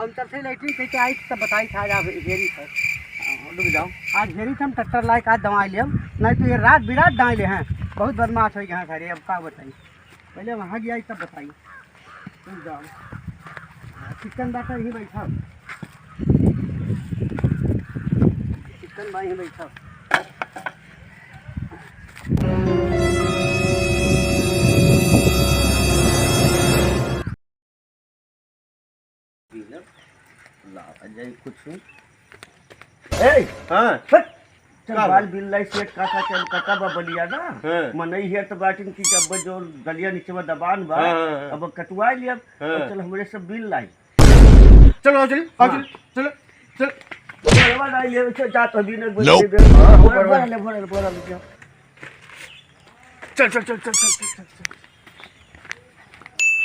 हम चल से लेटरिन कह के आई तब बताई था आज घेरी था रुक जाओ आज घेरी था हम ट्रैक्टर लाइक आज दवाई ले हम नहीं तो ये रात बिरात दाएँ ले हैं बहुत बदमाश हो गया घरे अब का बताइए पहले वहाँ गया तब बताइए रुक जाओ चिकन बाटा ही बैठा चिकन भाई ही बैठा कुछ बाल बिल्ला सेट काटा चल काटा बलिया ना मनई है तो बाटिन की जब जो दलिया नीचे में दबान बा अब कटवा लिया चल हमरे सब बिल लाई चलो चल चल चल चल चलवा लाई ले जात अभी न बोल चल चल चल चल चल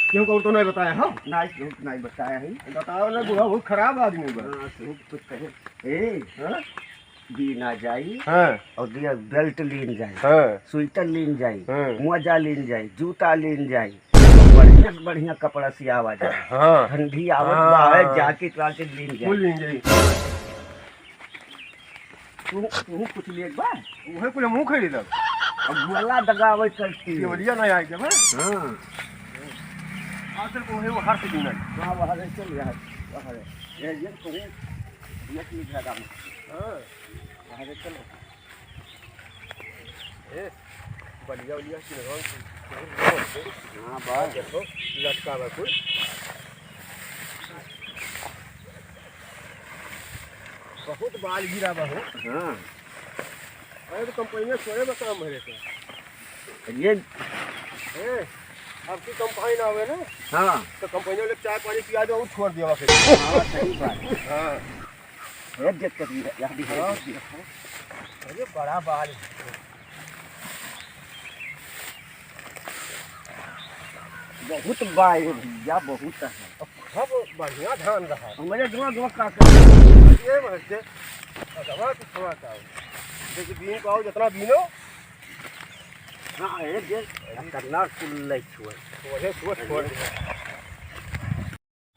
क्यों कहो तो नहीं बताया हाँ नहीं बताया है बताओ ना बुआ बहुत खराब आदमी बा कुछ कहे ए दी ना जाई हाँ और दिया बेल्ट लीन जाए हाँ स्वेटर लीन जाए हाँ मोजा लीन जाए जूता लीन जाए बढ़िया बढ़िया कपड़ा सियावा जाए हाँ ठंडी आवत बाहर जैकेट वाकेट लीन जाए फुल लीन जाई तू कुछ ले बा वही कुल मुंह खरीद अब गोला दगावे करती ये बढ़िया नहीं आई जब हां आजकल को है वो हर से दिन हां वहां से चल यार वहां ये तो है ये की जगह में हां वहां से चलो ए बढ़िया बढ़िया की हां बा देखो लटका बा कुछ बहुत बाल गिरा बा हो हां अरे तो कंपनी में सोए बता मेरे से ये ए अब की कंपनी ना आवे ना हां तो कंपनी वाले चाय पानी पिया दो और छोड़ दिया फिर हां सही बात हां ये देख कर यार भी है अरे बड़ा बाल बहुत बाय है भैया बहुत है सब बढ़िया ध्यान रहा हमारे दो का ये बच्चे दवा तो थोड़ा सा देखिए बीन को जितना बीनो हां ये जे करना कुल ले छुए वजह छोड़ छोड़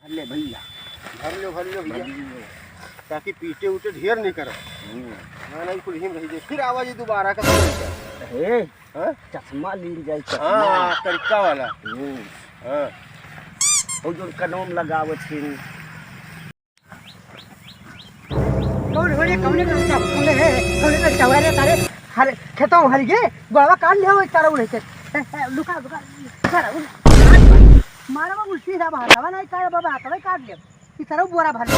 हल्ले भैया भर लो भैया ताकि पीटे उटे ढेर नहीं करो ना नहीं कुल हिम रही फिर आवाज दोबारा का ए चश्मा लीन जाए हां तरीका वाला हां और जो कदम लगावत थी कौन है चवारे तारे हर खेतों हर गे बाबा काट ले वो तारा उड़े के लुका लुका तारा मारा बाबू सीधा भागा नहीं तारा बाबा हाथ काट ले इस तरह बोरा भर ले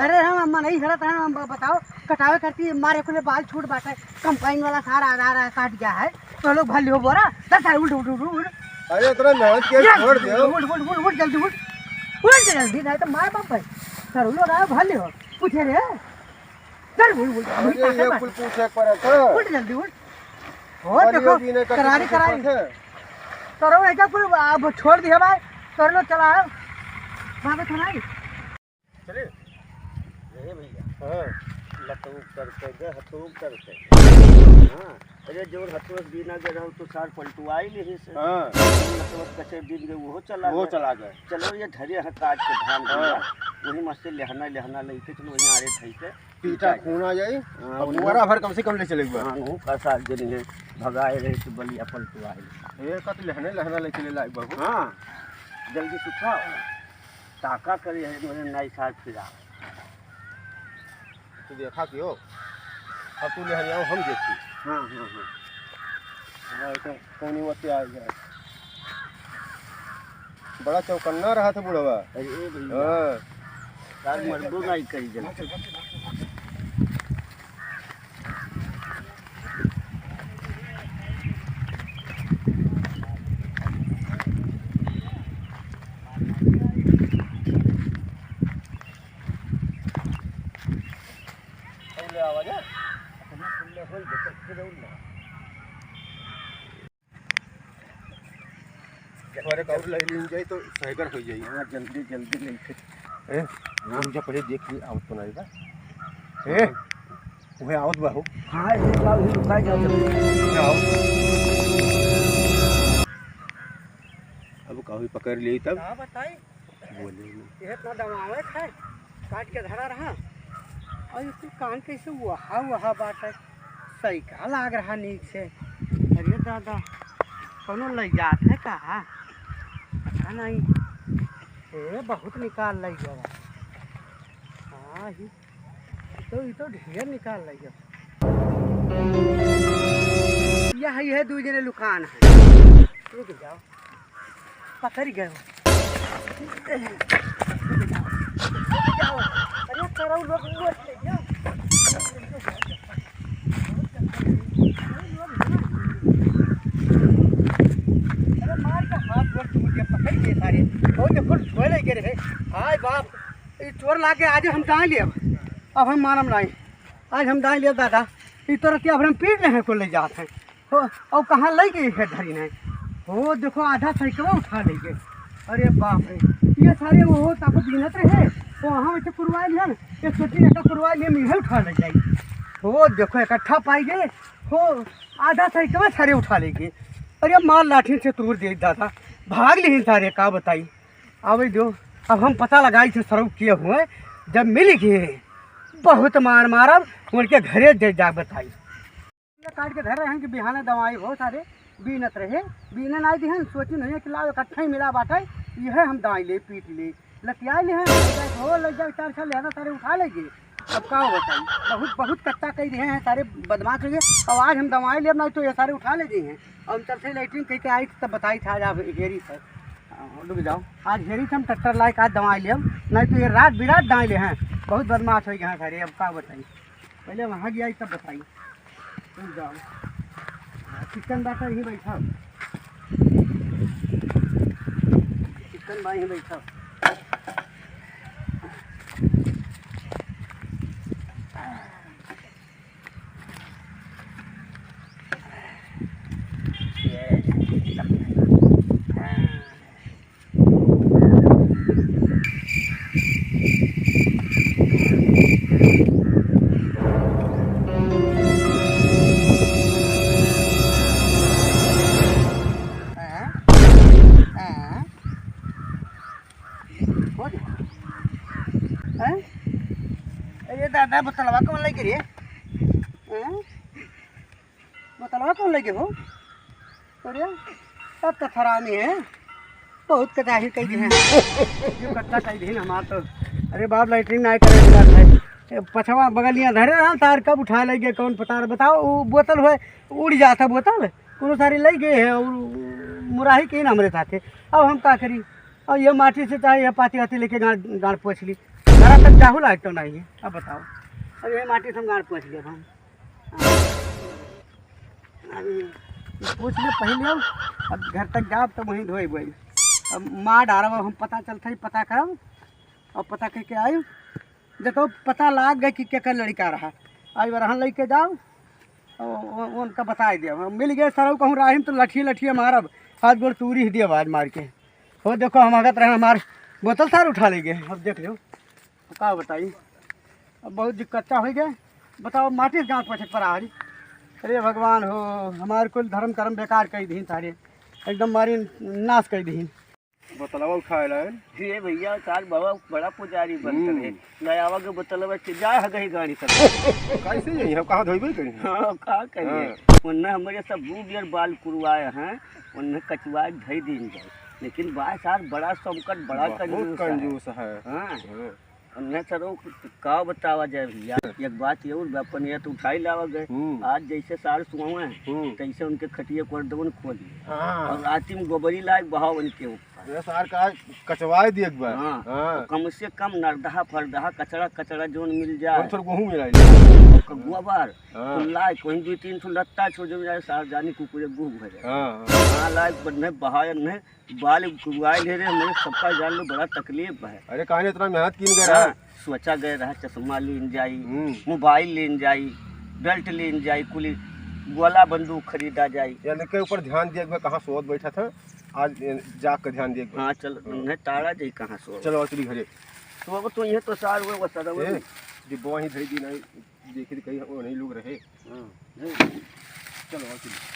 अरे हम अम्मा नहीं हरत हम बताओ कटावे करती मारे को बाल छूट बाटे कंपाइन वाला सारा आधा काट गया है तो लोग भर लियो बोरा दस उल्ट उल्ट उल्ट अरे इतना मेहनत के छोड़ दियो उठ जल्दी उठ जल्दी नहीं तो मार बाप भाई सर लोग आए भर लियो पूछे रे चल ये कुल पूछे पर है उठ जल्दी उठ हो देखो करारी करो ऐसा कुल अब छोड़ दिया भाई कर लो चला वहां पे थनाई चले ए भैया हां लटू करके दे हथू करके हां अरे जोर हथू बिना के रहो तो सार पलटुआई नहीं से हां मतलब कचे दिन के वो चला गए चलो ये धरे है काट के धान दिया वही मस्त लहना लेके चलो वहीं आरे थई के पीटा खून आ जाए अब दोबारा भर कम से कम ले चलेगा हां वो का साल दिन है भगाए रहे तो बलिया पलटुआई ए कत लहना ले चले लायक बाबू हां जल्दी सुखाओ ताका करे है मैंने नई साल फिरा तू देखा क्यों अब तू ले आओ हम देखी हां तो कौन वैसे आ गया बड़ा चौकन्ना रहा था बुढ़वा अरे भैया हां साल मर्दों नहीं करी जल्दी आवाज है और एक और ले जाए तो सहगर हो जाए हां जल्दी लेके ए मुझे पहले देख ली आवत बनाई बा ए ओहे आवत बा हो हां ये बाबू रुका जा जल्दी आओ अब काफी पकड़ ली तब हां बताई बोले यह इतना दमावे है काट के धरा रहा और इसको कान कैसे वहा वहा बात है सही का लाग रहा नीक से। अरे दादा कौनो ले जात है कहा पता नहीं ए बहुत निकाल लग गया। हाँ ही तो ढेर निकाल लग गया। यह दू जने लुकान है रुक जाओ पकड़ गए जाओ। अरे करो लोग ले जाओ। अरे मार के हाथ जोड़ टूट गया पकड़ गए सारे बहुत देखो छोड़े गिरे है। हाय बाप ये चोर लाके आज हम दाएं लिए अब हम मानम नहीं आज हम दाएं लिए दादा इस तरह के अब हम पीट रहे हैं को ले जाते हैं हो और कहाँ ले गई है धरी नहीं हो देखो आधा साइकिल उठा ले गए। अरे बाप रे ये सारे वो ताको बीनत रहे तो वहाँ वैसे कुरवाई लिया ये छोटी एक कुरवाई लिए मिहल उठा ले जाए हो देखो इकट्ठा पाई गए हो आधा साइकिल सारे उठा ले गए। अरे मार लाठी से तोड़ दे दादा भाग ली सारे का बताई अब दो अब हम पता लगाई थे सरुप किए हुए जब मिल गए बहुत मार मारब उनके घरे दे जा बताई काट के धर रहे हैं कि बिहाने दवाई बहुत सारे बीनत रहे बीने ना दिहन सोची नहीं कि लाओ इकट्ठा ही मिला बाटे यह हम दाई ले पीट ले लतिया ले हो लग जाए 4 साल लेना सारे उठा लेंगे। अब क्या बताई बहुत बहुत कच्चा कह रहे हैं सारे बदमाश हो गए और आज हम दवाई ले नहीं तो ये सारे उठा ले गए हैं। और चल से लेटरिन कह के आई तब बताई था आज घेरी से रुक जाओ आज घेरी से हम ट्रैक्टर लाइक आज दवाई ले नहीं तो ये रात बिरात दाएँ ले हैं बहुत बदमाश हो गए हैं सारे। अब क्या बताई पहले वहाँ गया तब बताई रुक जाओ चिकन बाटा यहीं बैठा चिकन भाई यहीं बैठा अरे दादा बोतलवा कौन लेके रे बोतलवा कौन लेके हो अरे तब तो फरामी है बहुत कचाही कही है जो कच्चा कही दी हमार तो। अरे बाप लाइटरिंग नहीं करे है पछवा बगलियाँ धरे रहा तार कब उठा ले गए कौन पता बताओ वो बोतल हुए उड़ जाता बोतल कोनो सारी ले गए है और मुराही के ना हमारे साथ अब हम क्या करी और ये माटी से चाहे यह पाती वाती लेके गाँड पोछ ली घर तक जाहू लाग तो नहीं है। अब बताओ अब ये माटी से हम गाँड पोछ लिया हम पूछ ले पहले अब घर तक जाओ तो वहीं धोए बोई अब माँ डारब हम पता चलता ही पता करब और पता करके आयु देखो पता लाग गए कि क्या लड़का रहा आज बार लेके जाओ और उनका बता दिया मिल गए सर कहूँ राहिम तो लठिए मारब हाथ गोड़ तूरी ही दिया आवाज मार के हो देखो हम आगत रहे हमारे बोतल सार उठा ले गए। अब देख लो तो क्या बताइए अब बहुत कच्चा हो गया बताओ माटी से गाँव पछक पर आ रही। अरे भगवान हो हमारे कुल धर्म कर्म बेकार कर दी सारे एकदम मारी नाश कर दी बोतलवा उठाए ला ये भैया साल बाबा बड़ा पुजारी बनते रहे नयावा के बोतलवा जाए है गई गाड़ी सब कैसे यही हम कहाँ धोइबे करी हाँ का करिए उन्हें हमारे सब बूढ़ यार बाल कुरवाए हैं उन्हें कचवाए धई दिन जाए लेकिन बाय साल बड़ा संकट बड़ा कंजूस है। हाँ उन्हें सरो का बतावा जाए भैया एक बात ये अपन ये तो उठाई लावा गए आज जैसे साल सुहा है तैसे उनके खटिए कर दबन खोली और रात में गोबरी लायक बहाव उनके ऊपर सार का कचवाए दी एक बार हाँ कम से कम नरदहा फरदहा कचड़ा जोन मिल जाए थोड़ा गेहूं मिलाई गोबर लायक कहीं 2-3 लत्ता छोड़ जाए सार जानी कुकुरे गुह भरे हाँ लायक बनने बहाय ने बाल कुआए ले रहे मेरे सबका जान लो बड़ा तकलीफ है। अरे कहानी इतना मेहनत किन गया सोचा गए रहा चश्मा लेन जाई मोबाइल लेन जाई बेल्ट लेन जाई कुली गोला बंदूक खरीदा जाई यानी के ऊपर ध्यान दिए मैं कहाँ सोच बैठा था आज जाग कर ध्यान दिए हाँ चल उन्हें तारा जाई कहाँ सो चलो चली घरे तो अब तो ये तो सार हुए वो सदा हुए डिब्बा वहीं धरी दी नहीं देखे कहीं वो नहीं लोग रहे हाँ चलो चली